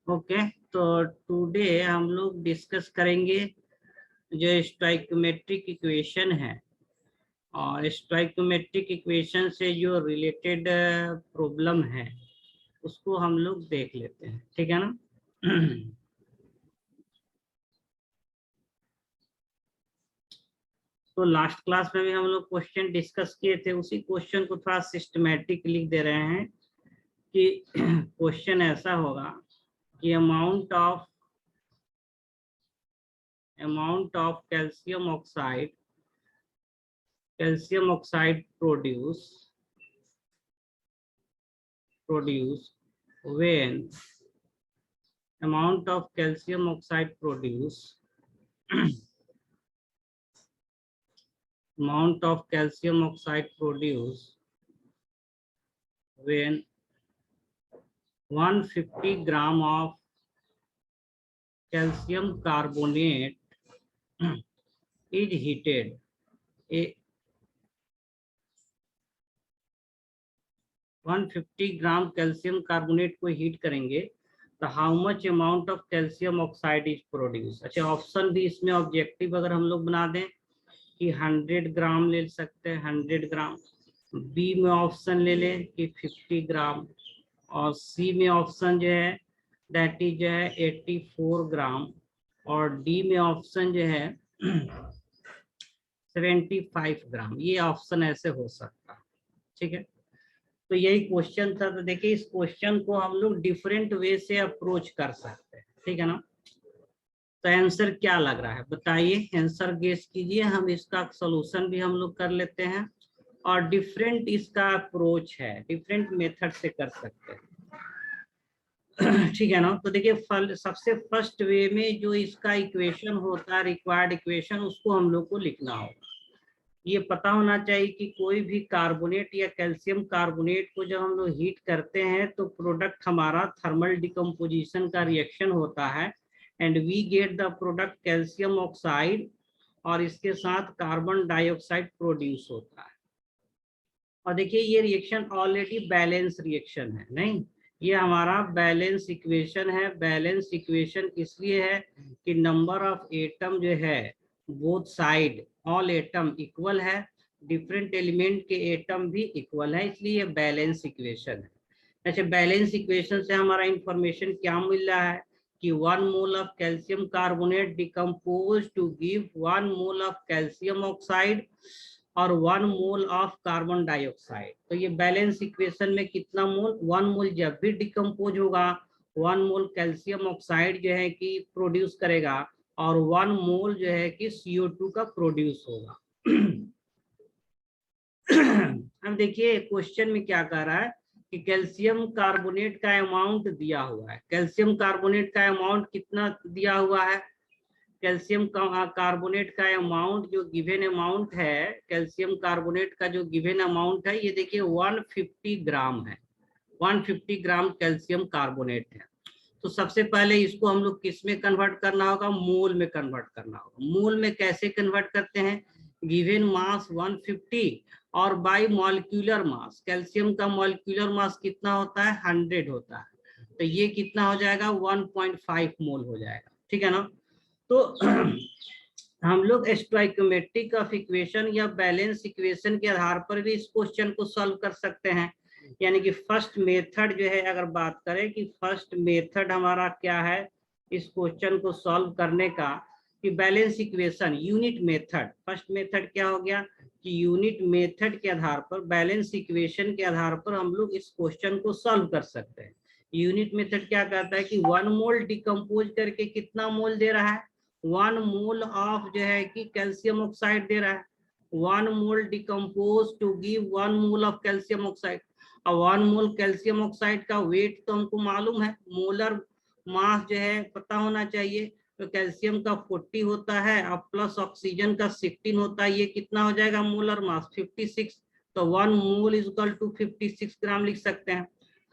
Okay, तो today हम लोग डिस्कस करेंगे जो स्टोइकोमेट्रिक इक्वेशन है, और स्टोइकोमेट्रिक इक्वेशन से जो रिलेटेड प्रॉब्लम है उसको हम लोग देख लेते हैं, ठीक है ना। तो लास्ट क्लास में भी हम लोग क्वेश्चन डिस्कस किए थे, उसी क्वेश्चन को थोड़ा सिस्टमैटिक लिख दे रहे हैं कि क्वेश्चन ऐसा होगा कि amount of calcium oxide produce when amount of calcium oxide produce amount of calcium oxide produce when 150 gram of calcium carbonate is heated. 150 gram calcium carbonate को हीट करेंगे तो how much amount of calcium oxide is produce. अच्छा, option भी इसमें objective अगर हम लोग बना दें कि 100 ग्राम ले सकते हैं, 100 ग्राम। बी में ऑप्शन ले लें कि 50 ग्राम, और सी में ऑप्शन जो है दैट इज जो है 84 ग्राम, और डी में ऑप्शन जो है 75 ग्राम। ये ऑप्शन ऐसे हो सकता है, ठीक है। तो यही क्वेश्चन था। तो देखिए, इस क्वेश्चन को हम लोग डिफरेंट वे से अप्रोच कर सकते हैं, ठीक है ना। तो आंसर क्या लग रहा है बताइए, आंसर गेस कीजिए। हम इसका सोल्यूशन भी हम लोग कर लेते हैं, और डिफरेंट इसका अप्रोच है, डिफरेंट मेथड से कर सकते हैं, ठीक है ना। तो देखिए, सबसे फर्स्ट वे में जो इसका इक्वेशन होता है, रिक्वायर्ड इक्वेशन, उसको हम लोग को लिखना होगा। ये पता होना चाहिए कि कोई भी कार्बोनेट या कैल्शियम कार्बोनेट को जब हम लोग हीट करते हैं तो प्रोडक्ट हमारा थर्मल डिकम्पोजिशन का रिएक्शन होता है, and we get the product calcium oxide, और इसके साथ कार्बन डाइऑक्साइड प्रोड्यूस होता है। और देखिए, ये रिएक्शन ऑलरेडी बैलेंस रिएक्शन है, नहीं, ये हमारा बैलेंस इक्वेशन है। बैलेंस इक्वेशन इसलिए है कि नंबर ऑफ एटम जो है both side, all atom equal है, डिफरेंट एलिमेंट के एटम भी इक्वल है, इसलिए ये बैलेंस इक्वेशन है। अच्छा, बैलेंस इक्वेशन से हमारा इंफॉर्मेशन क्या मिल रहा है कि 1 mole of calcium carbonate decompose to give 1 mole of calcium oxide और 1 मोल ऑफ कार्बन डाइऑक्साइड। तो ये बैलेंस इक्वेशन में कितना मोल, 1 मोल जब भी डिकम्पोज होगा 1 मोल कैल्शियम ऑक्साइड जो है कि प्रोड्यूस करेगा, और 1 मोल जो है कि CO2 का प्रोड्यूस होगा। अब देखिए क्वेश्चन में क्या कह रहा है कि कैल्शियम कार्बोनेट का अमाउंट दिया हुआ है। कैल्शियम कार्बोनेट का अमाउंट कितना दिया हुआ है, कैल्शियम कार्बोनेट का अमाउंट जो गिवन अमाउंट है, कैल्शियम कार्बोनेट का जो गिवन अमाउंट है, ये देखिए 150 ग्राम है। 150 ग्राम कैल्शियम कार्बोनेट है। तो सबसे पहले इसको हम लोग किस में कन्वर्ट करना होगा, मोल में कन्वर्ट करना होगा। मोल में कैसे कन्वर्ट करते हैं, गिवन मास 150 और बाय मॉलिक्यूलर मास। कैल्शियम का मॉलिक्यूलर मास कितना होता है, 100 होता है, तो ये कितना हो जाएगा, 1.5 मोल हो जाएगा, ठीक है ना। तो हम लोग स्टोइकोमेट्रिक ऑफ इक्वेशन या बैलेंस इक्वेशन के आधार पर भी इस क्वेश्चन को सॉल्व कर सकते हैं। यानी कि फर्स्ट मेथड जो है, अगर बात करें कि फर्स्ट मेथड हमारा क्या है इस क्वेश्चन को सॉल्व करने का, कि balance equation unit method. First method क्या हो गया कि यूनिट मेथड के आधार पर, बैलेंस इक्वेशन के आधार पर हम लोग इस क्वेश्चन को सॉल्व कर सकते हैं। यूनिट मेथड क्या कहता है कि 1 मोल डिकम्पोज करके कितना मोल दे रहा है, 1 मोल ऑफ जो है कि कैल्शियम ऑक्साइड दे रहा है। 1 mole decompose to give 1 mole of calcium oxide. और 1 मोल कैल्शियम ऑक्साइड का वेट तो हमको मालूम है, मोलर मास जो है पता होना चाहिए। तो कैल्शियम का 40 होता है और प्लस ऑक्सीजन का 16 होता है, ये कितना हो जाएगा मोलर मास 56। तो 1 मोल इज इक्वल टू 56 ग्राम लिख सकते हैं।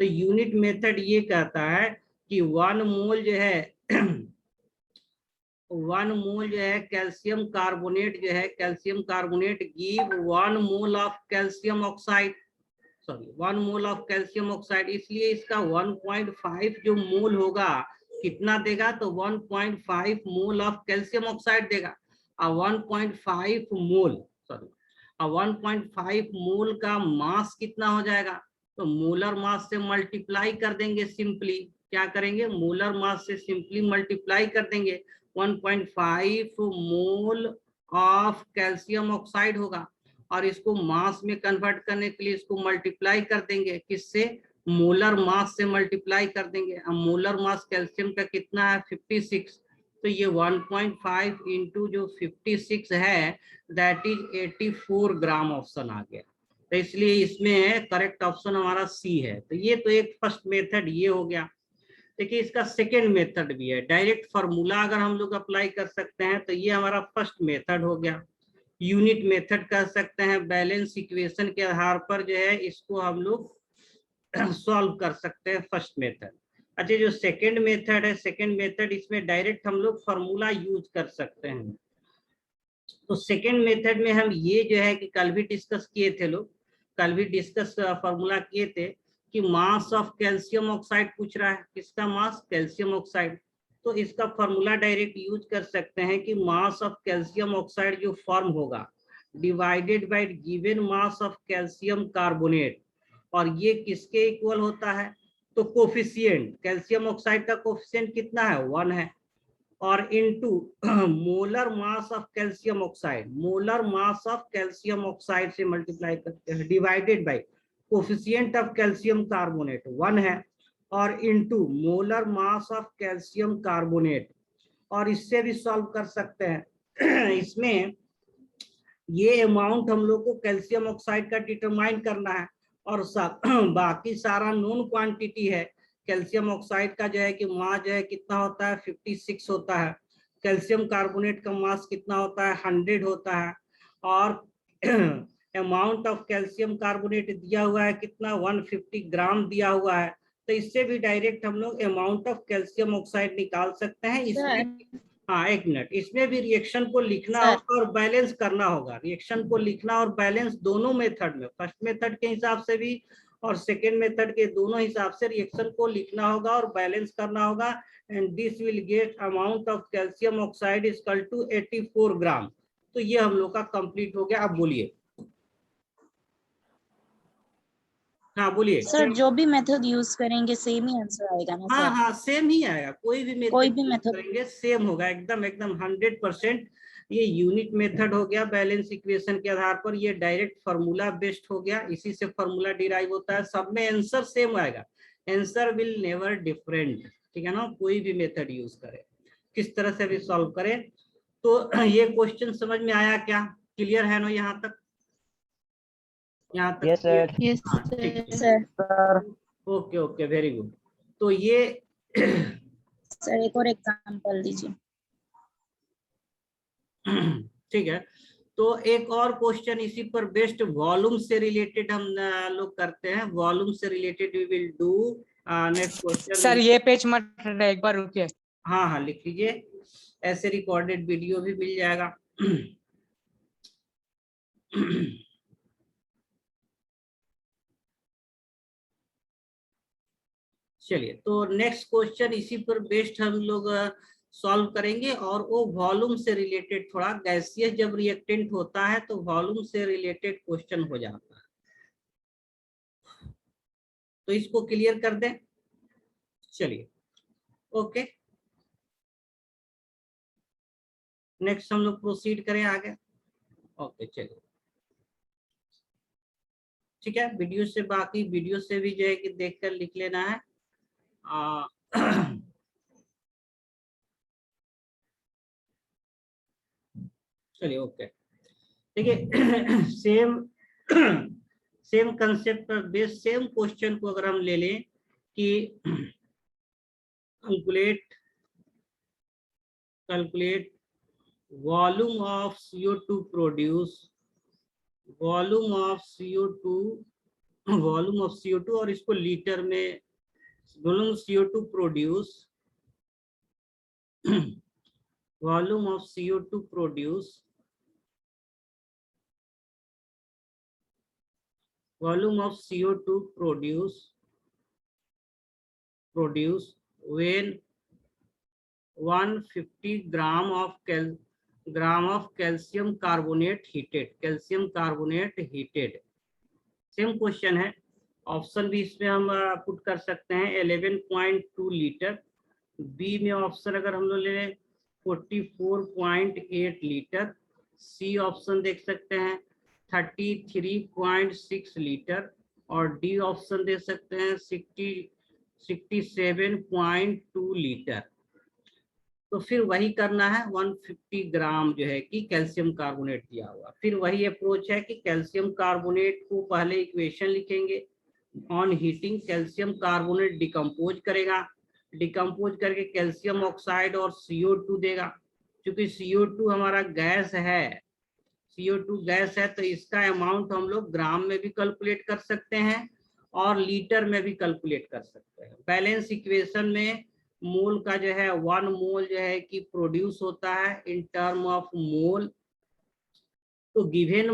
तो यूनिट मेथड ये कहता है कि 1 मोल जो है 1 मोल जो है कैल्शियम कार्बोनेट जो है, calcium carbonate give 1 mole of calcium oxide, sorry 1 mole of calcium oxide. इसलिए इसका 1.5 जो मोल होगा कितना देगा, तो 1.5 मोल ऑफ कैल्शियम ऑक्साइड देगा। और 1.5 मोल सॉरी 1.5 मोल का मास कितना हो जाएगा, तो मोलर मास से मल्टीप्लाई कर देंगे सिंपली। क्या करेंगे, मोलर मास से सिंपली मल्टीप्लाई कर देंगे। 1.5 मोल ऑफ कैल्शियम ऑक्साइड होगा, और इसको मास में कन्वर्ट करने के लिए इसको मल्टीप्लाई कर देंगे, किससे, मोलर मास से मल्टीप्लाई कर देंगे। अब मोलर मास कैल्शियम का कितना है, 56, तो ये 1.5 इंटू जो 56 है दैट इज 84 ग्राम ऑप्शन आ गया। तो इसलिए इसमें करेक्ट ऑप्शन हमारा सी है। तो ये तो एक फर्स्ट मेथड ये हो गया। देखिए इसका सेकेंड मेथड भी है, डायरेक्ट फार्मूला अगर हम लोग अप्लाई कर सकते हैं, तो ये हमारा फर्स्ट मेथड हो गया। यूनिट मेथड कह सकते हैं, बैलेंस इक्वेशन के आधार पर जो है इसको हम लोग सॉल्व कर सकते हैं फर्स्ट मेथड। अच्छा जो सेकंड मेथड है, सेकंड मेथड इसमें डायरेक्ट हम लोग फार्मूला यूज कर सकते हैं। तो सेकंड मेथड में हम ये जो है कि कल भी डिस्कस किए थे लोग, कल भी डिस्कस फार्मूला किए थे कि मास ऑफ कैल्शियम ऑक्साइड पूछ रहा है, किसका मास, कैल्शियम ऑक्साइड। तो इसका फार्मूला डायरेक्ट यूज कर सकते हैं कि मास ऑफ कैल्शियम ऑक्साइड जो फॉर्म होगा divided by given mass of calcium carbonate, और ये किसके इक्वल होता है, तो कोफिशिएंट, कैल्शियम ऑक्साइड का कोफिशिएंट कितना है, 1 है, और into molar mass of calcium oxide, molar mass of calcium oxide से मल्टीप्लाई करते हैं, divided by coefficient of calcium carbonate 1 है, और into molar mass of calcium carbonate. और इससे भी सॉल्व कर सकते हैं इसमें ये अमाउंट हम लोग को कैल्शियम ऑक्साइड का डिटरमाइन करना है, और बाकी सारा नोन क्वांटिटी है। कैल्शियम ऑक्साइड का जो है कि मास जो है कितना होता है, 56 होता है। कैल्शियम कार्बोनेट का मास कितना होता है, 100 होता है। और अमाउंट ऑफ कैल्शियम कार्बोनेट दिया हुआ है कितना, 150 ग्राम दिया हुआ है। तो इससे भी डायरेक्ट हम लोग अमाउंट ऑफ कैल्शियम ऑक्साइड निकाल सकते हैं। इसमें हाँ एक मिनट, इसमें भी रिएक्शन को लिखना होगा और बैलेंस करना होगा। रिएक्शन को लिखना और बैलेंस दोनों मेथड में, फर्स्ट मेथड के हिसाब से भी और सेकेंड मेथड के दोनों हिसाब से रिएक्शन को लिखना होगा और बैलेंस करना होगा। And this will get amount of calcium oxide is equal to 84 gram. तो ये हम लोग का कंप्लीट हो गया। अब बोलिए, हाँ बोलिए सर जो भी मेथड यूज करेंगे सेम ही आंसर आएगा ना हाँ सर? हाँ सेम ही आएगा, कोई भी मेथड करेंगे सेम होगा, एकदम एकदम 100%। ये यूनिट मेथड हो गया बैलेंस इक्वेशन के आधार पर, ये डायरेक्ट फार्मूला बेस्ड हो गया, इसी से फार्मूला डिराइव होता है, सब में आंसर सेम आएगा, आंसर विल नेवर डिफरेंट। ठीक है ना, कोई भी मेथड यूज करे, किस तरह से भी सॉल्व करे। तो ये क्वेश्चन समझ में आया क्या, क्लियर है ना यहाँ तक, यहाँ तक? Yes sir. हाँ ठीक sir. Okay okay very good. तो ये सर एक और एग्जांपल दीजिए। ठीक है, तो एक और क्वेश्चन इसी पर बेस्ड वॉल्यूम से रिलेटेड हम लोग करते हैं, वॉल्यूम से related we will do next question. Sir ये पेज मत एक बार रुकिए। हाँ हाँ लिख लीजिए, ऐसे रिकॉर्डेड वीडियो भी मिल जाएगा। चलिए, तो नेक्स्ट क्वेश्चन इसी पर बेस्ड हम लोग सॉल्व करेंगे, और वो वॉल्यूम से रिलेटेड, थोड़ा गैसियस जब रिएक्टेंट होता है तो वॉल्यूम से रिलेटेड क्वेश्चन हो जाता है, तो इसको क्लियर कर दें। चलिए ओके, नेक्स्ट हम लोग प्रोसीड करें आगे। ओके चलिए ठीक है, वीडियो से, बाकी वीडियो से भी जो है कि देखकर लिख लेना है। चलिए ओके, देखिए सेम सेम कंसेप्ट पर बेस सेम क्वेश्चन को अगर हम ले लें कि calculate volume of CO2 produce, volume of CO2, volume of CO2 और इसको लीटर में, volume CO2 produce, volume of CO2 produce, volume of CO2 produced when 150 gram of calcium carbonate heated. Same question है, option भी इसमें हम put कर सकते हैं 11.2 लीटर। बी में ऑप्शन अगर हम लोग ले लें 44.8 लीटर। सी ऑप्शन देख सकते हैं 33.6 लीटर और डी ऑप्शन देख सकते हैं 67.2 लीटर। तो फिर वही करना है, 150 ग्राम जो है कि कैल्शियम कार्बोनेट दिया हुआ। फिर वही अप्रोच है कि कैल्शियम कार्बोनेट को पहले इक्वेशन लिखेंगे, on heating calcium carbonate decompose करेगा, डिकम्पोज करके कैल्शियम ऑक्साइड और CO2 देगा। क्योंकि CO2 हमारा गैस है, CO2 गैस है, तो इसका अमाउंट हम लोग ग्राम में भी कैलकुलेट कर सकते हैं और लीटर में भी कैलकुलेट कर सकते हैं। बैलेंस इक्वेशन में मोल का जो है 1 मोल जो है कि प्रोड्यूस होता है इन टर्म ऑफ मोल। तो गिवन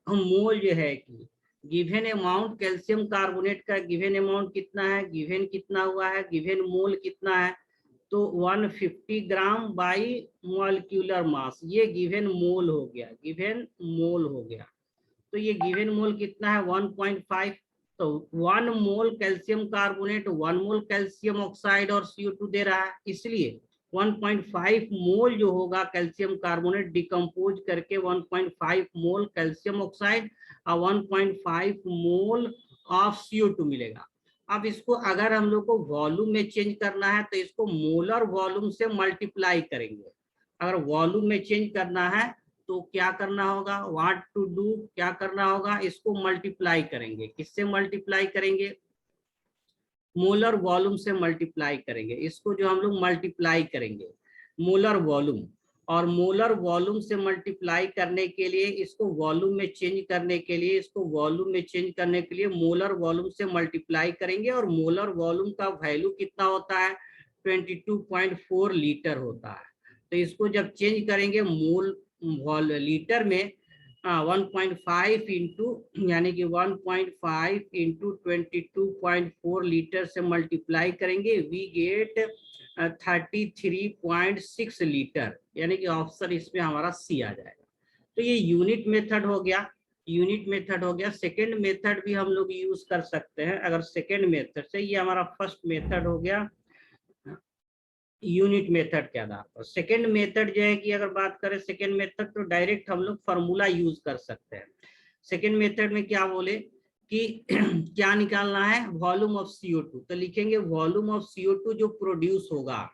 मोल जो है कि गिवन अमाउंट कैल्शियम कार्बोनेट का गिवन अमाउंट कितना है, गिवन कितना हुआ है, गिवन मोल कितना है, तो 150 ग्राम बाई मॉलिक्यूलर मास, ये गिवन मोल हो गया, गिवन मोल हो गया। तो ये गिवन मोल कितना है 1.5। तो 1 mole calcium carbonate 1 mole calcium oxide और CO2 दे रहा है, इसलिए 1.5 मोल जो होगा कैल्शियम कार्बोनेट डिकम्पोज करके 1.5 मोल कैल्शियम ऑक्साइड और 1.5 मोल ऑफ CO2 मिलेगा। अब इसको अगर हम लोग को वॉल्यूम में चेंज करना है तो इसको मोलर वॉल्यूम से मल्टीप्लाई करेंगे। अगर वॉल्यूम में चेंज करना है तो क्या करना होगा, व्हाट टू डू, क्या करना होगा, इसको मल्टीप्लाई करेंगे। किससे मल्टीप्लाई करेंगे, मोलर वॉल्यूम से मल्टीप्लाई करेंगे। इसको जो हम लोग मल्टीप्लाई करेंगे मोलर वॉल्यूम, और मोलर वॉल्यूम से मल्टीप्लाई करने के लिए इसको वॉल्यूम में चेंज करने के लिए, इसको वॉल्यूम में चेंज करने के लिए मोलर वॉल्यूम से मल्टीप्लाई करेंगे। और मोलर वॉल्यूम का वैल्यू कितना होता है 22.4 लीटर होता है। तो इसको जब चेंज करेंगे मोल लीटर में 1.5 इंटू यानी कि 1.5 इंटू 22.4 लीटर से मल्टीप्लाई करेंगे, वी गेट 33.6 लीटर, यानी कि ऑप्शन इसमें हमारा सी आ जाएगा। तो ये यूनिट मेथड हो गया, यूनिट मेथड हो गया। सेकेंड मेथड भी हम लोग यूज कर सकते हैं। अगर सेकेंड मेथड से, ये हमारा फर्स्ट मेथड हो गया यूनिट मेथड के आधार पर। सेकेंड मेथड जो है कि अगर बात करें सेकेंड मेथड, तो डायरेक्ट हम लोग फार्मूला यूज कर सकते हैं। सेकेंड मेथड में क्या बोले कि क्या निकालना है, वॉल्यूम ऑफ CO2। तो लिखेंगे वॉल्यूम ऑफ CO2 जो प्रोड्यूस होगा,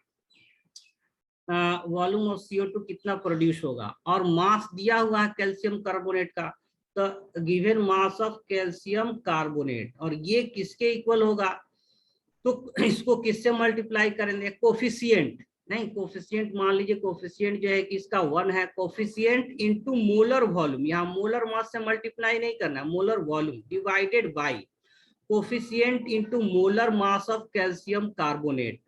वॉल्यूम ऑफ CO2 कितना प्रोड्यूस होगा, और मास दिया हुआ है कैल्शियम कार्बोनेट का, तो given mass of calcium carbonate, और ये किसके इक्वल होगा, तो इसको किससे मल्टीप्लाई करेंगे, कोफिशिएंट, नहीं कोफिशिएंट मान लीजिए, कोफिशिएंट जो है कि इसका 1 है, कोफिशिएंट इनटू मोलर वॉल्यूम, यहाँ मोलर मास से मल्टीप्लाई नहीं करना, molar volume divided by coefficient into molar mass of calcium carbonate.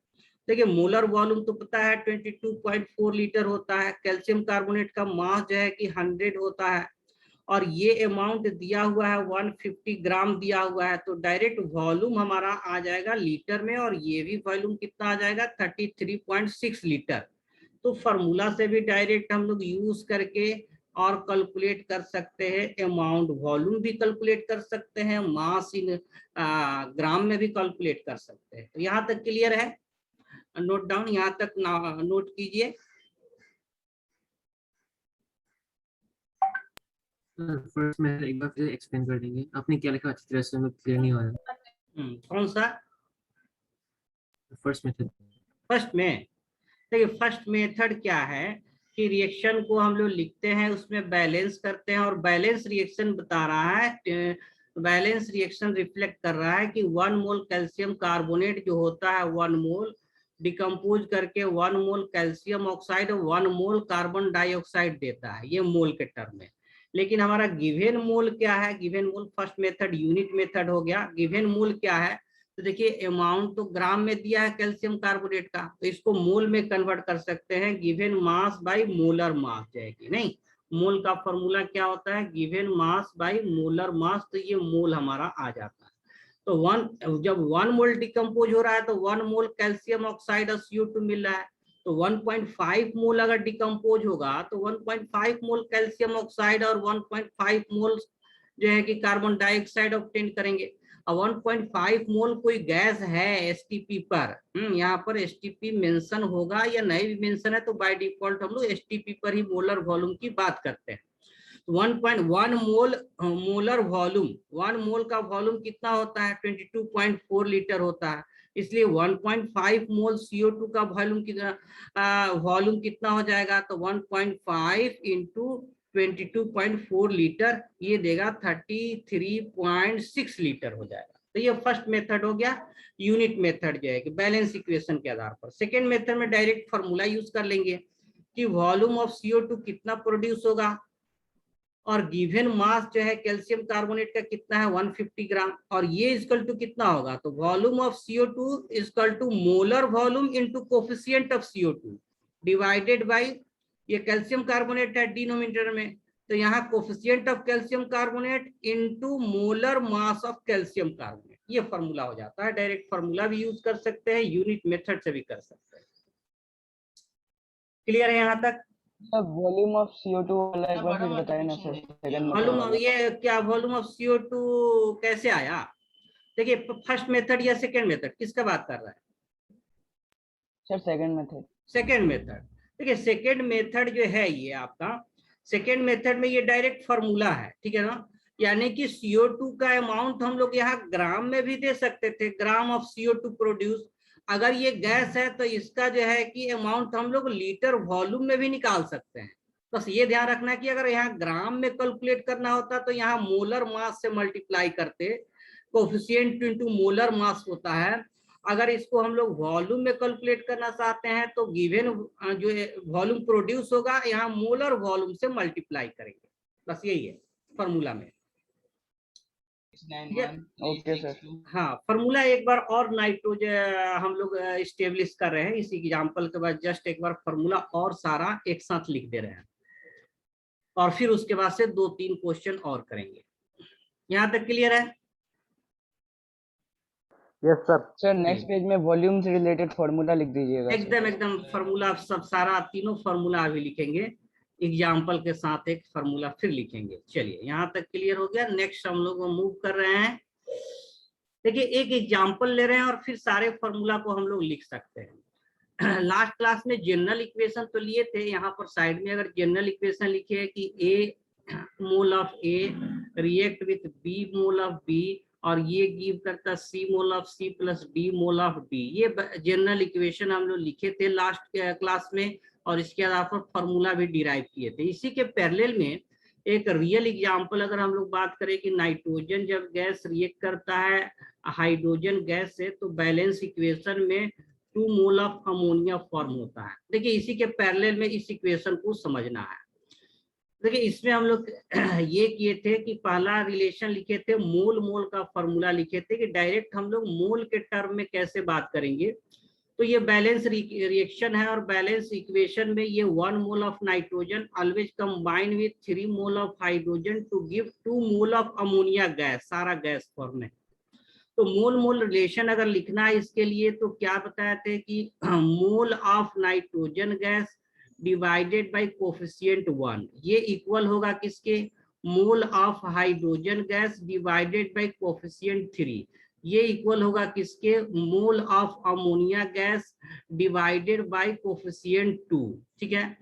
देखिए मोलर वॉल्यूम तो पता है 22.4 लीटर होता है, कैल्शियम कार्बोनेट का मास जो है कि 100 होता है, और ये अमाउंट दिया हुआ है 150 ग्राम दिया हुआ है। तो डायरेक्ट वॉल्यूम हमारा आ जाएगा लीटर में, और ये भी वॉल्यूम कितना आ जाएगा 33.6 लीटर। तो फार्मूला से भी डायरेक्ट हम लोग यूज करके और कैलकुलेट कर सकते हैं अमाउंट, वॉल्यूम भी कैलकुलेट कर सकते हैं, मास इन ग्राम में भी कैलकुलेट कर सकते हैं। तो यहाँ तक क्लियर है, नोट डाउन, यहाँ तक नोट कीजिए। फर्स्ट में एक बार फिर एक्सप्लेन कर देंगे, आपने क्या लिखा अच्छी तरह से हमें क्लियर नहीं हो रहा। कौन सा फर्स्ट मेथड? फर्स्ट में देखिए, फर्स्ट मेथड क्या है कि रिएक्शन को हम लोग लिखते हैं, उसमें बैलेंस करते हैं, और बैलेंस रिएक्शन बता रहा है, बैलेंस रिएक्शन रिफ्लेक्ट कर रहा है कि 1 मोल कैल्शियम कार्बोनेट जो होता है 1 मोल डिकम्पोज करके 1 मोल कैल्शियम ऑक्साइड और 1 मोल कार्बन डाइऑक्साइड देता है, ये मोल के टर्म में। लेकिन हमारा गिवन मोल क्या है, गिवन मोल फर्स्ट मेथड यूनिट मेथड हो गया। गिवन मोल क्या है, तो देखिए अमाउंट तो ग्राम में दिया है कैल्शियम कार्बोनेट का, तो इसको मोल में कन्वर्ट कर सकते हैं, given mass by molar mass जाएगी, नहीं मोल का फॉर्मूला क्या होता है, given mass by molar mass, तो ये मोल हमारा आ जाता है। तो जब 1 मोल डिकम्पोज हो रहा है तो 1 मोल कैल्शियम ऑक्साइड और CO2 मिल रहा है। तो 1.5 मोल अगर डिकम्पोज होगा तो 1.5 मोल कैल्शियम ऑक्साइड और 1.5 मोल जो है कि कार्बन डाइऑक्साइड ऑब्टेन करेंगे। और 1.5 मोल कोई गैस है एसटीपी पर, यहाँ पर एसटीपी मेंशन होगा या नहीं भी मेंशन है तो बाय डिफॉल्ट हम लोग एसटीपी पर ही मोलर वॉल्यूम की बात करते हैं। 1.1 मोल मोलर वॉल्यूम, 1 मोल का वॉल्यूम कितना होता है 22.4 लीटर होता है, इसलिए 1.5 मोल CO2 का वॉल्यूम कितना हो जाएगा, तो 1.5 इंटू 22.4 लीटर, ये देगा 33.6 लीटर हो जाएगा। तो ये फर्स्ट मेथड हो गया, यूनिट मेथड जो है कि बैलेंस इक्वेशन के आधार पर। सेकेंड मेथड में डायरेक्ट फॉर्मूला यूज कर लेंगे कि वॉल्यूम ऑफ CO2 कितना प्रोड्यूस होगा और गिवन मास जो है कैल्शियम कार्बोनेट का कितना है 150 ग्राम, और ये इक्वल टू कितना होगा, तो volume of CO2 equal to molar volume into coefficient of CO2 divided by, ये कैल्शियम कार्बोनेट है डिनोमिनेटर में, तो यहाँ coefficient of calcium carbonate into molar mass of calcium carbonate, ये फॉर्मूला हो जाता है। डायरेक्ट फॉर्मूला भी यूज कर सकते हैं, यूनिट मेथड से भी कर सकते हैं। क्लियर है यहाँ तक? वॉल्यूम ऑफ CO2 वाला एक बार फिर बताएं ना सर, सेकंड वॉल्यूम, ये क्या वॉल्यूम ऑफ CO2 कैसे आया? देखिए फर्स्ट मेथड या सेकंड मेथड, किसका बात कर रहा है sir? Second method. Second method. देखिए सेकंड मेथड जो है ये आपका, सेकंड मेथड में ये डायरेक्ट फॉर्मूला है, ठीक है ना, यानी कि CO2 का अमाउंट हम लोग यहाँ ग्राम में भी दे सकते थे, ग्राम ऑफ CO2 प्रोड्यूस। अगर ये गैस है तो इसका जो है कि अमाउंट हम लोग लीटर वॉल्यूम में भी निकाल सकते हैं। बस ये ध्यान रखना कि अगर यहाँ ग्राम में कैलकुलेट करना होता तो यहाँ मोलर मास से मल्टीप्लाई करते, कोफिशिएंट इनटू मोलर मास होता है। अगर इसको हम लोग वॉल्यूम में कैलकुलेट करना चाहते हैं तो गिवन जो वॉल्यूम प्रोड्यूस होगा यहाँ मोलर वॉल्यूम से मल्टीप्लाई करेंगे, बस यही है फॉर्मूला में। Okay sir. हाँ, फॉर्मूला एक बार और नाइट्रोजन हम लोग स्टेब्लिश कर रहे हैं इसी एग्जांपल के बाद, जस्ट एक बार फॉर्मूला और सारा एक साथ लिख दे रहे हैं और फिर उसके बाद से 2-3 क्वेश्चन और करेंगे। यहाँ तक क्लियर है? Yes sir. Sir next page में वॉल्यूम से रिलेटेड फॉर्मूला लिख दीजिएगा। एकदम फॉर्मूला सब सारा तीनों फॉर्मूला अभी लिखेंगे, एग्जाम्पल के साथ एक फॉर्मूला फिर लिखेंगे। चलिए यहाँ तक क्लियर हो गया। नेक्स्ट हम लोग मूव कर रहे हैं। देखिए एक एग्जाम्पल ले रहे हैं और फिर सारे फॉर्मूला को हम लोग लिख सकते हैं। लास्ट क्लास में जनरल इक्वेशन तो लिए थे, यहाँ पर साइड में अगर जनरल इक्वेशन लिखे है कि A mole of A react with B mole of B और ये गिव करता C mole of C plus D mole of D, ये जनरल इक्वेशन हम लोग लिखे थे लास्ट क्लास में और इसके आधार पर फॉर्मूला भी डिराइव किए थे। इसी के पैरेलल में एक रियल एग्जांपल अगर हम लोग बात करें कि नाइट्रोजन जब गैस रिएक्ट करता है हाइड्रोजन गैस से तो बैलेंस इक्वेशन में 2 मोल ऑफ अमोनिया फॉर्म होता है। देखिए इसी के पैरेलल में इस इक्वेशन को समझना है। देखिए इसमें हम लोग ये किए थे कि पहला रिलेशन लिखे थे, मोल मोल का फॉर्मूला लिखे थे कि डायरेक्ट हम लोग मोल के टर्म में कैसे बात करेंगे। तो ये बैलेंस रिएक्शन है और बैलेंस इक्वेशन में ये 1 mole of nitrogen always combine with 3 mole of hydrogen to give 2 mole of ammonia gas, सारा गैस फॉर्म है। तो मोल मोल रिलेशन अगर लिखना है इसके लिए तो क्या बताए थे कि मोल of nitrogen gas divided by coefficient 1, ये इक्वल होगा किसके, मोल of hydrogen gas divided by coefficient 3, ये इक्वल होगा किसके, मोल of ammonia gas divided by coefficient 2। ठीक है,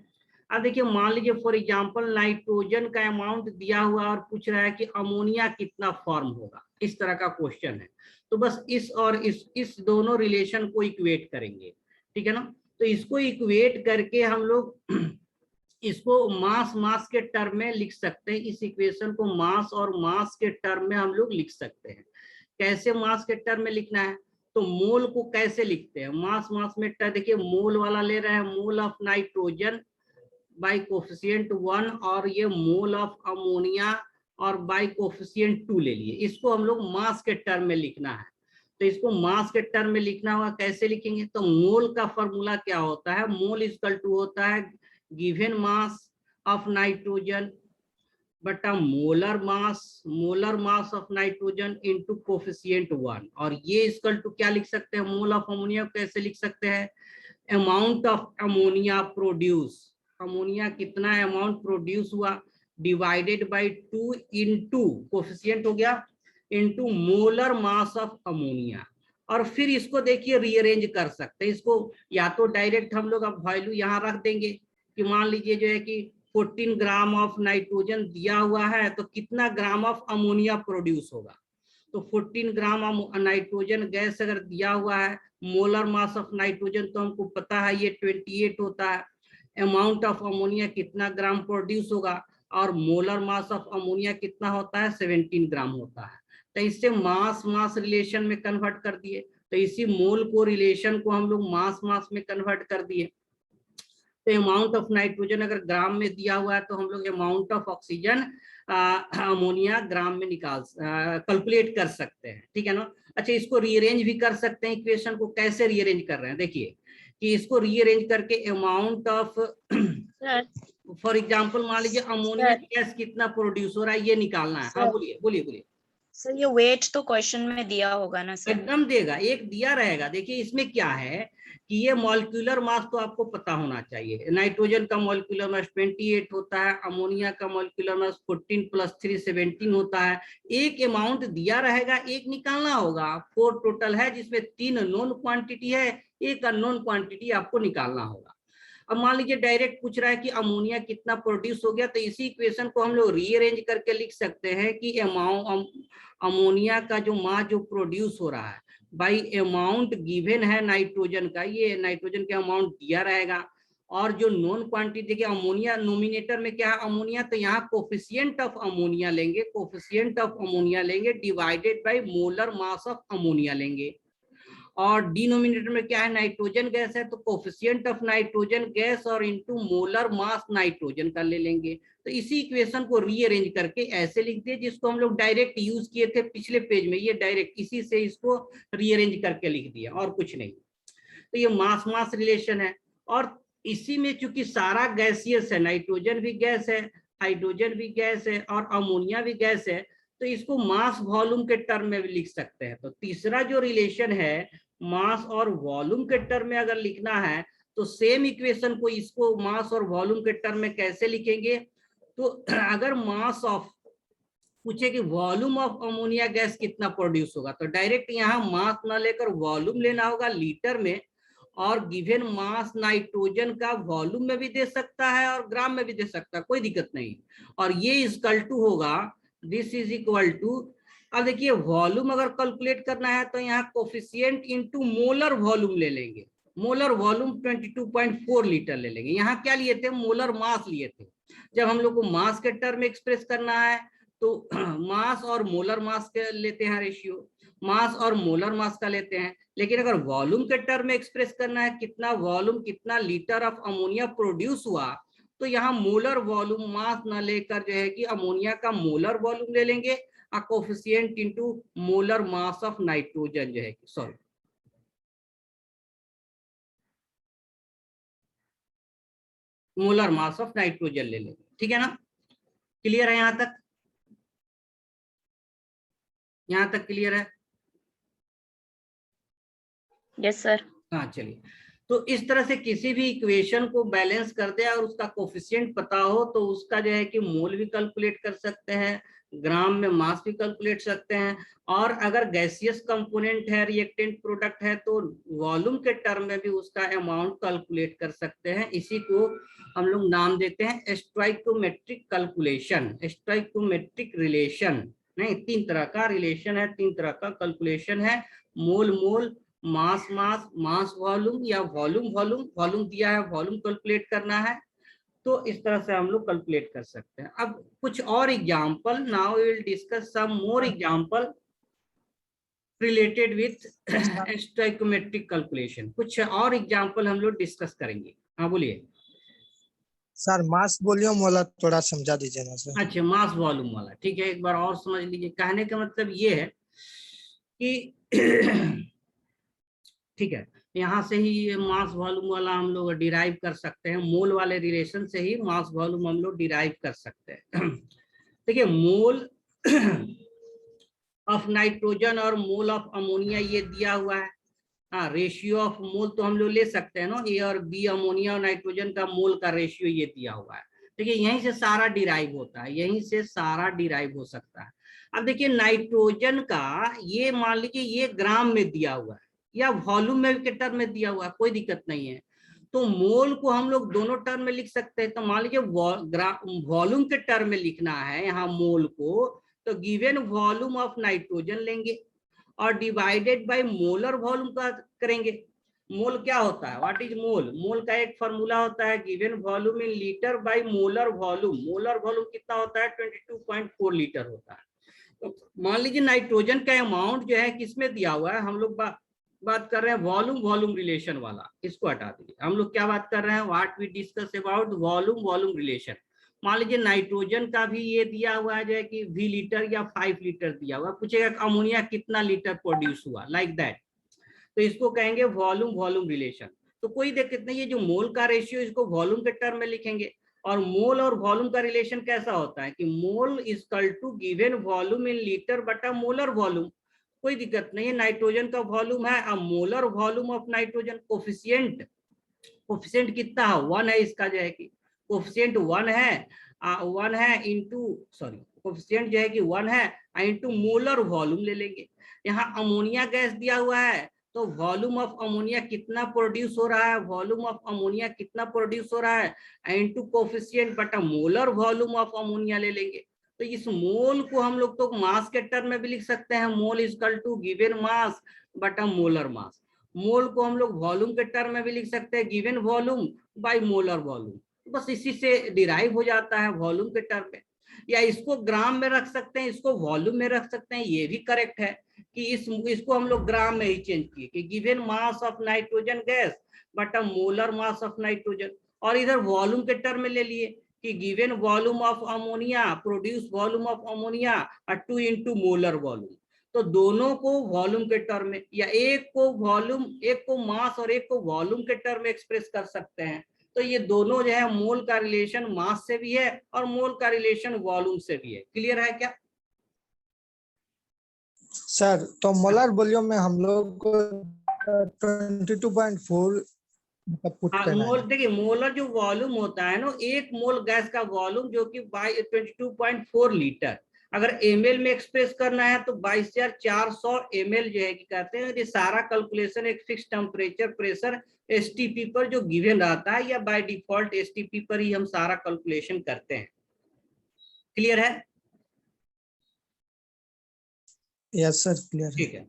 अब देखिए मान लीजिए फॉर एग्जांपल नाइट्रोजन का अमाउंट दिया हुआ और पूछ रहा है कि अमोनिया कितना फॉर्म होगा, इस तरह का क्वेश्चन है। तो बस इस और इस दोनों रिलेशन को इक्वेट करेंगे, ठीक है ना। तो इसको इक्वेट करके हम लोग इसको मास के टर्म में लिख सकते हैं। इस इक्वेशन को मास और मास के टर्म में हम लोग लिख सकते हैं। कैसे मास के टर्म में लिखना है, तो मोल को कैसे लिखते हैं, मास में देखिए मोल वाला ले रहे हैं, मोल ऑफ नाइट्रोजन बाय कोफिशिएंट 1 और ये मोल ऑफ अमोनिया और बाय कोफिशिएंट 2 ले लिए। इसको हम लोग मास के टर्म में लिखना है। तो इसको मास के टर्म में लिखना होगा, कैसे लिखेंगे, तो मोल का फॉर्मूला क्या होता है, मोल इक्वल टू होता है गिवन मास ऑफ नाइट्रोजन बटा molar mass of nitrogen into coefficient 1, और ये इक्वल टू क्या लिख सकते हैं, मोल ऑफ अमोनिया कैसे लिख सकते हैं, amount of ammonia produce, ammonia कितना अमाउंट प्रोड्यूस हुआ डिवाइडेड बाय 2 इंटू कोफिशिएंट हो गया into molar mass of ammonia. और फिर इसको देखिए रीअरेंज कर सकते हैं, इसको या तो डायरेक्ट हम लोग अब वैल्यू यहाँ रख देंगे कि मान लीजिए जो है कि 14 ग्राम ऑफ नाइट्रोजन दिया हुआ है तो कितना ग्राम ऑफ अमोनिया प्रोड्यूस होगा, तो 14 ग्राम नाइट्रोजन गैस अगर दिया हुआ है, मोलर मास ऑफ नाइट्रोजन तो हमको पता है ये 28 होता है, अमाउंट ऑफ अमोनिया कितना ग्राम प्रोड्यूस होगा और मोलर मास ऑफ अमोनिया कितना होता है 17 ग्राम होता है। तो इससे मास रिलेशन में कन्वर्ट कर दिए, तो इसी मोल को रिलेशन को हम लोग मास में कन्वर्ट कर दिए। तो अमाउंट ऑफ नाइट्रोजन अगर ग्राम में दिया हुआ है तो हम लोग अमाउंट ऑफ ऑक्सीजन अमोनिया ग्राम में कैलकुलेट कर सकते हैं, ठीक है ना। अच्छा, इसको रीअरेंज भी कर सकते हैं, इक्वेशन को कैसे रीअरेंज कर रहे हैं देखिए कि इसको रीअरेंज करके अमाउंट ऑफ फॉर एग्जांपल मान लीजिए अमोनिया गैस कितना प्रोड्यूस हो रहा है ये निकालना है। हाँ बोलिए सर, ये वेट तो क्वेश्चन में दिया होगा ना सर? एकदम देगा, एक दिया रहेगा। देखिए इसमें क्या है कि ये मॉलिक्यूलर मास तो आपको पता होना चाहिए, नाइट्रोजन का मॉलिक्यूलर मास 28 होता है, अमोनिया का मॉलिक्यूलर मास 14 + 3 17 होता है। एक अमाउंट दिया रहेगा, एक निकालना होगा। 4 टोटल है जिसमें 3 नोन क्वांटिटी है, एक अननोन क्वांटिटी आपको निकालना होगा। अब मान लीजिए डायरेक्ट पूछ रहा है कि अमोनिया कितना प्रोड्यूस हो गया, तो इसी इक्वेशन को हम लोग रीअरेंज करके लिख सकते हैं कि अमोनिया का जो मास जो प्रोड्यूस हो रहा है बाई अमाउंट गिवन है नाइट्रोजन का, ये नाइट्रोजन का अमाउंट दिया रहेगा, और जो नॉन क्वांटिटी देखिए अमोनिया नोमिनेटर में क्या है अमोनिया, तो यहाँ कोफिशिएंट ऑफ अमोनिया लेंगे, कोफिशिएंट ऑफ अमोनिया लेंगे divided by molar mass of ammonia लेंगे, और डिनोमिनेटर में क्या है नाइट्रोजन गैस है तो कोफिशिएंट ऑफ नाइट्रोजन गैस और इनटू मोलर मास नाइट्रोजन का ले लेंगे। तो इसी इक्वेशन को रीअरेंज करके ऐसे लिख दिए जिसको हम लोग डायरेक्ट यूज किए थे पिछले पेज में, ये डायरेक्ट इसी से इसको रीअरेंज करके लिख दिया और कुछ नहीं। तो ये मास रिलेशन है, और इसी में चूंकि सारा गैसियस है, नाइट्रोजन भी गैस है, हाइड्रोजन भी गैस है और अमोनिया भी गैस है, तो इसको मास वॉल्यूम के टर्म में भी लिख सकते हैं। तो तीसरा जो रिलेशन है मास और वॉल्यूम के टर्म में अगर लिखना है तो सेम इक्वेशन को इसको मास और वॉल्यूम के टर्म में कैसे लिखेंगे, तो अगर मास ऑफ पूछे कि वॉल्यूम ऑफ अमोनिया गैस कितना प्रोड्यूस होगा, तो डायरेक्ट यहाँ मास ना लेकर वॉल्यूम लेना होगा लीटर में, और गिवन मास नाइट्रोजन का वॉल्यूम में भी दे सकता है और ग्राम में भी दे सकता है, कोई दिक्कत नहीं। और ये इक्वल टू होगा, दिस इज इक्वल टू, अब देखिए वॉल्यूम अगर कैलकुलेट करना है तो यहाँ कोफिशिएंट इनटू मोलर वॉल्यूम ले लेंगे, मोलर वॉल्यूम 22.4 लीटर ले लेंगे। यहाँ क्या लिए थे, मोलर मास लिए थे। जब हम लोग को मास के टर्म में एक्सप्रेस करना है तो मास और मोलर मास के लेते हैं रेशियो, मास और मोलर मास का लेते हैं। लेकिन अगर वॉल्यूम के टर्म में एक्सप्रेस करना है कितना वॉल्यूम कितना लीटर ऑफ अमोनिया प्रोड्यूस हुआ, तो यहाँ मोलर वॉल्यूम मास ना लेकर जो है कि अमोनिया का मोलर वॉल्यूम ले लेंगे, coefficient into molar mass of nitrogen जो है sorry molar mass of nitrogen ले लेंगे। ठीक है ना, क्लियर है यहां तक? यहां तक क्लियर है? Yes sir. हाँ चलिए, तो इस तरह से किसी भी इक्वेशन को बैलेंस कर दे और उसका कोफिशिएंट पता हो तो उसका जो है कि मोल भी कैलकुलेट कर सकते हैं, ग्राम में मास भी कैलकुलेट सकते हैं, और अगर गैसियस कंपोनेंट है रिएक्टेंट प्रोडक्ट है तो वॉल्यूम के टर्म में भी उसका अमाउंट कैलकुलेट कर सकते हैं। इसी को हम लोग नाम देते हैं स्टोइकोमेट्रिक कैलकुलेशन, स्टोइकोमेट्रिक रिलेशन। नहीं, 3 तरह का रिलेशन है, 3 तरह का कैलकुलेशन है, मोल मोल, मास मास, मास वॉल्यूम, या वॉल्यूम वॉल्यूम, वॉल्यूम दिया है वॉल्यूम कैलकुलेट करना है। तो इस तरह से हम लोग कैलकुलेट कर सकते हैं। अब कुछ और example, now we will discuss some more example related with stoichiometric calculation. कुछ और एग्जांपल हम लोग डिस्कस करेंगे। हाँ बोलिए सर। मास वॉल्यूम वाला थोड़ा समझा दीजिए ना सर। अच्छा, मास वॉल्यूम वाला, ठीक है, एक बार और समझ लीजिए। कहने का मतलब ये है कि ठीक है, यहाँ से ही मास वॉल्यूम वाला हम लोग डिराइव कर सकते हैं, मोल वाले रिलेशन से ही मास वॉल्यूम हम लोग डिराइव कर सकते हैं। देखिए मोल ऑफ नाइट्रोजन और मोल ऑफ अमोनिया ये दिया हुआ है। हाँ, रेशियो ऑफ मोल तो हम लोग ले सकते हैं ना, ए और बी अमोनिया और नाइट्रोजन का मोल का रेशियो ये दिया हुआ है। देखिए यहीं से सारा डिराइव होता है, यहीं से सारा डिराइव हो सकता है। अब देखिए नाइट्रोजन का ये मान लीजिए ये ग्राम में दिया हुआ है या वॉल्यूम में के टर्म में दिया हुआ है, कोई दिक्कत नहीं है। तो मोल को हम लोग दोनों टर्म में लिख सकते हैं। तो मान लीजिए वॉल्यूम के टर्म में लिखना है यहाँ मोल को, तो गिवन वॉल्यूम ऑफ नाइट्रोजन लेंगे और डिवाइडेड बाय मोलर वॉल्यूम का करेंगे। मोल क्या होता है, व्हाट इज मोल? मोल का एक फॉर्मूला होता है given volume in litre by molar volume. Molar volume कितना होता है? 22.4 लीटर होता है। तो मान लीजिए नाइट्रोजन का अमाउंट जो है किसमें दिया हुआ है, हम लोग बात कर रहे हैं वॉल्यूम रिलेशन वाला, इसको हटा दीजिए। हम लोग क्या बात कर रहे हैं, what we discuss about volume relation. मान लीजिए नाइट्रोजन का भी ये दिया हुआ है जो है कि V लीटर या 5 लीटर दिया हुआ, पूछेगा अमोनिया कितना लीटर प्रोड्यूस हुआ, लाइक दैट। तो इसको कहेंगे वॉल्यूम रिलेशन। तो कोई दिक्कत नहीं है, जो मोल का रेशियो इसको वॉल्यूम के टर्म में लिखेंगे। और मोल और वॉल्यूम का रिलेशन कैसा होता है कि mole is equal to given volume in litre बटा मोलर वॉल्यूम। कोई दिक्कत नहीं है, नाइट्रोजन का वॉल्यूम है, अब molar volume of nitrogen coefficient कितना है, 1 है इसका जो है कि कोफिशिएंट 1 है इंटू कोफिशिएंट जो है कि 1 है इंटू मोलर वॉल्यूम ले लेंगे। यहाँ अमोनिया गैस दिया हुआ है, तो वॉल्यूम ऑफ अमोनिया कितना प्रोड्यूस हो रहा है, वॉल्यूम ऑफ अमोनिया कितना प्रोड्यूस हो रहा है इंटू कोफिशिएंट बटा मोलर वॉल्यूम ऑफ अमोनिया ले लेंगे। तो इस मोल को हम लोग तो मास के टर्म में भी लिख सकते हैं, mole is equal to given mass बटा मोलर मास। मोल को हम लोग वॉल्यूम के टर्म में भी लिख सकते हैं, given volume by molar volume. बस इसी से डिराइव हो जाता है वॉल्यूम के टर्म में। या इसको ग्राम में रख सकते हैं, इसको वॉल्यूम में रख सकते हैं, ये भी करेक्ट है कि इसको हम लोग ग्राम में ही चेंज किए कि given mass of nitrogen gas बटा मोलर मास ऑफ नाइट्रोजन। और इधर वॉल्यूम के टर्म में ले लिए कि given volume of ammonia produce volume of ammonia 2 into molar volume. तो दोनों को वॉल्यूम के टर्म में, या एक को मास और एक को वॉल्यूम के टर्म में एक्सप्रेस कर सकते हैं। तो ये दोनों जो है मोल का रिलेशन मास से भी है और मोल का रिलेशन वॉल्यूम से भी है। क्लियर है क्या सर? तो मोलर वॉल्यूम में हम लोग 22.4 पुट करना मोल, है। देखिए मोलर जो वॉल्यूम होता है ना, एक मोल गैस का वॉल्यूम जो कि 22.4 लीटर, अगर ml में एक्सप्रेस करना है तो 22,400 ml जो है कि कहते हैं। ये सारा कैलकुलेशन एक फिक्स टेम्परेचर प्रेशर STP पर जो गिवन रहता है, या बाय डिफॉल्ट STP पर ही हम सारा कैलकुलेशन करते हैं। क्लियर है? यस सर, क्लियर है। ठीक है,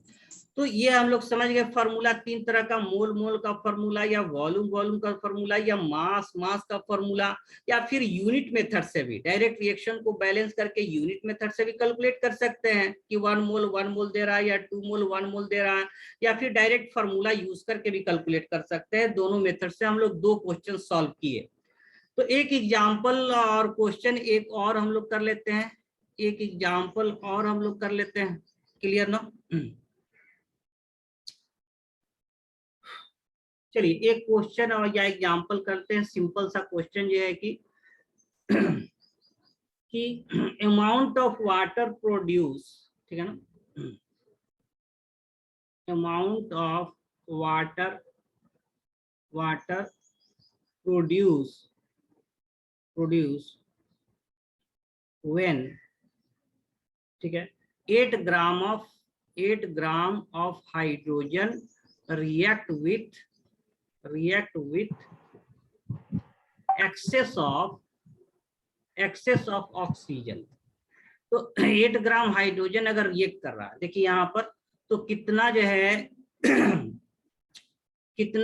तो ये हम लोग समझ गए फार्मूला। 3 तरह का, मोल का फार्मूला, या वॉल्यूम का फार्मूला, या मास का फार्मूला, या फिर यूनिट मेथड से भी डायरेक्ट रिएक्शन को बैलेंस करके यूनिट मेथड से भी कैलकुलेट कर सकते हैं कि 1 मोल दे रहा है, या 2 मोल 1 मोल दे रहा है, या फिर डायरेक्ट फार्मूला यूज करके भी कैलकुलेट कर सकते हैं। दोनों मेथड से हम लोग 2 क्वेश्चन सॉल्व किए। तो एक एग्जाम्पल और क्वेश्चन एक और हम लोग कर लेते हैं, एक एग्जाम्पल और हम लोग कर लेते हैं। क्लियर ना? चलिए एक क्वेश्चन और या एग्जाम्पल करते हैं। सिंपल सा क्वेश्चन ये है कि अमाउंट ऑफ वाटर प्रोड्यूस, ठीक है ना, amount of water produce when, ठीक है, 8 gram of hydrogen react with excess of oxygen. तो 8 ग्राम हाइड्रोजन अगर रिएक्ट कर रहा है, देखिए यहाँ पर, तो कितना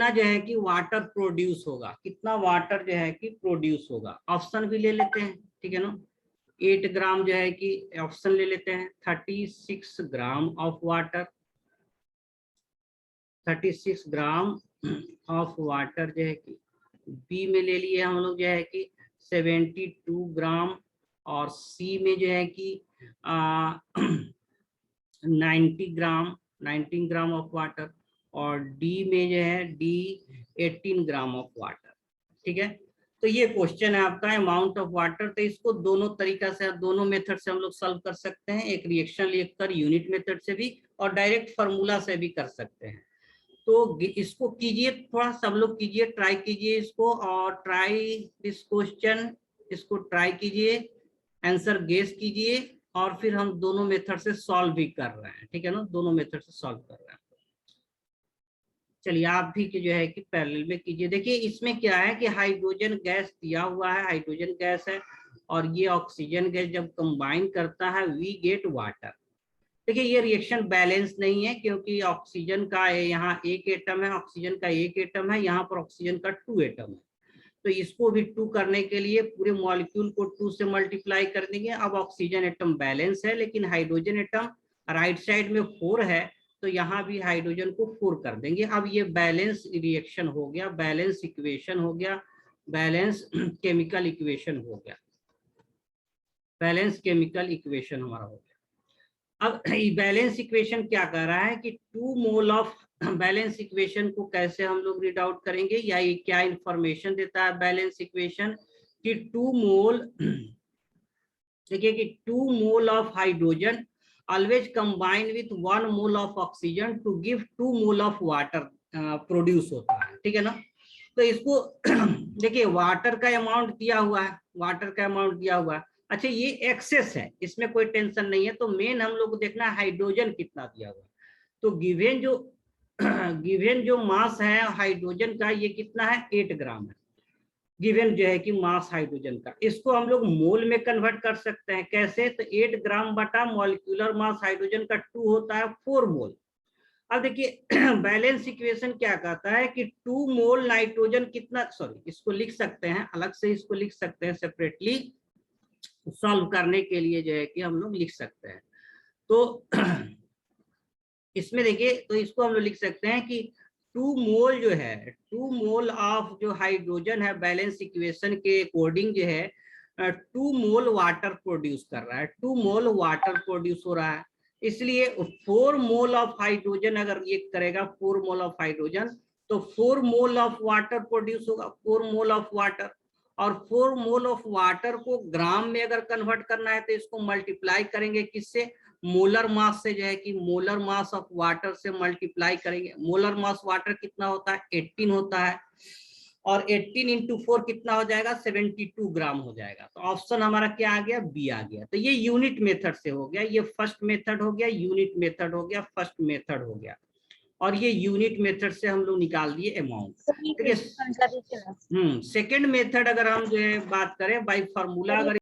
जो है कि वाटर प्रोड्यूस होगा, कितना वाटर जो है कि प्रोड्यूस होगा। ऑप्शन भी ले लेते हैं, ठीक है ना। 8 ग्राम जो है कि ऑप्शन ले लेते हैं, 36 gram of water, 36 gram of water जो है कि बी में ले लिए हम लोग जो है कि 72 ग्राम, और सी में जो है कि 19 ग्राम ऑफ वाटर, और डी में जो है 18 ग्राम ऑफ वाटर। ठीक है, तो ये क्वेश्चन है आपका अमाउंट ऑफ वाटर। तो इसको दोनों तरीका से, दोनों मेथड से हम लोग सॉल्व कर सकते हैं, एक रिएक्शन लिखकर यूनिट मेथड से भी और डायरेक्ट फार्मूला से भी कर सकते हैं। तो इसको कीजिए, थोड़ा सब लोग कीजिए, ट्राई कीजिए इसको और ट्राई दिस क्वेश्चन, इसको ट्राई कीजिए, आंसर गेस कीजिए और फिर हम दोनों मेथड से सॉल्व भी कर रहे हैं, ठीक है ना, दोनों मेथड से सॉल्व कर रहे हैं। चलिए आप भी जो है कि पैरेलल में कीजिए। देखिए इसमें क्या है कि हाइड्रोजन गैस दिया हुआ है, हाइड्रोजन गैस है और ये ऑक्सीजन गैस जब कंबाइन करता है वी गेट वाटर। देखिए ये रिएक्शन बैलेंस नहीं है क्योंकि ऑक्सीजन का यहाँ एक एटम है, ऑक्सीजन का एक एटम है, यहाँ पर ऑक्सीजन का 2 एटम है। तो इसको भी 2 करने के लिए पूरे मॉलिक्यूल को 2 से मल्टीप्लाई कर देंगे। अब ऑक्सीजन एटम बैलेंस है लेकिन हाइड्रोजन एटम राइट साइड में 4 है, तो यहाँ भी हाइड्रोजन को 4 कर देंगे। अब ये बैलेंस रिएक्शन हो गया, बैलेंस इक्वेशन हो गया, बैलेंस केमिकल इक्वेशन हो गया, बैलेंस केमिकल इक्वेशन हमारा हो गया। अब बैलेंस इक्वेशन क्या कर रहा है कि 2 मोल ऑफ, बैलेंस इक्वेशन को कैसे हम लोग रीड आउट करेंगे या ये क्या इंफॉर्मेशन देता है बैलेंस इक्वेशन कि 2 मोल, देखिए कि 2 mole of hydrogen always combine with 1 mole of oxygen to give 2 mole of water produce होता है, ठीक है ना। तो इसको देखिए वाटर का अमाउंट दिया हुआ है, वाटर का अमाउंट दिया हुआ है। अच्छा ये एक्सेस है, इसमें कोई टेंशन नहीं है। तो मेन हम लोग को देखना है हाइड्रोजन कितना दिया हुआ है। तो गिवन जो मास है हाइड्रोजन का ये कितना है 8 ग्राम है, गिवन जो है कि मास हाइड्रोजन का। इसको हम लोग मोल में कन्वर्ट कर सकते हैं, कैसे, तो 8 ग्राम बटा मॉलिक्यूलर मास हाइड्रोजन का 2 होता है 4 मोल। अब देखिए बैलेंस इक्वेशन क्या कहता है कि 2 मोल नाइट्रोजन कितना, सॉरी इसको लिख सकते हैं अलग से, इसको लिख सकते हैं सेपरेटली, सॉल्व करने के लिए जो है कि हम लोग लिख सकते हैं। तो इसमें देखिए तो इसको हम लोग लिख सकते हैं कि 2 मोल जो है, 2 मोल ऑफ जो हाइड्रोजन है बैलेंस इक्वेशन के अकॉर्डिंग जो है 2 मोल वाटर प्रोड्यूस कर रहा है, 2 मोल वाटर प्रोड्यूस हो रहा है। इसलिए 4 मोल ऑफ हाइड्रोजन अगर ये करेगा 4 मोल ऑफ हाइड्रोजन तो 4 मोल ऑफ वाटर प्रोड्यूस होगा, 4 मोल ऑफ वाटर। और 4 मोल ऑफ वाटर को ग्राम में अगर कन्वर्ट करना है तो इसको मल्टीप्लाई करेंगे किससे, मोलर मास से, जो है कि मोलर मास ऑफ वाटर से मल्टीप्लाई करेंगे। मोलर मास वाटर कितना होता है 18 होता है और 18 इंटू 4 कितना हो जाएगा 72 ग्राम हो जाएगा। तो ऑप्शन हमारा क्या आ गया, बी आ गया। तो ये यूनिट मेथड से हो गया, ये फर्स्ट मेथड हो गया, यूनिट मेथड हो गया, फर्स्ट मेथड हो गया और ये यूनिट मेथड से हम लोग निकाल दिए अमाउंट। सेकेंड मेथड अगर हम जो है बात करें बाय फार्मूला, अगर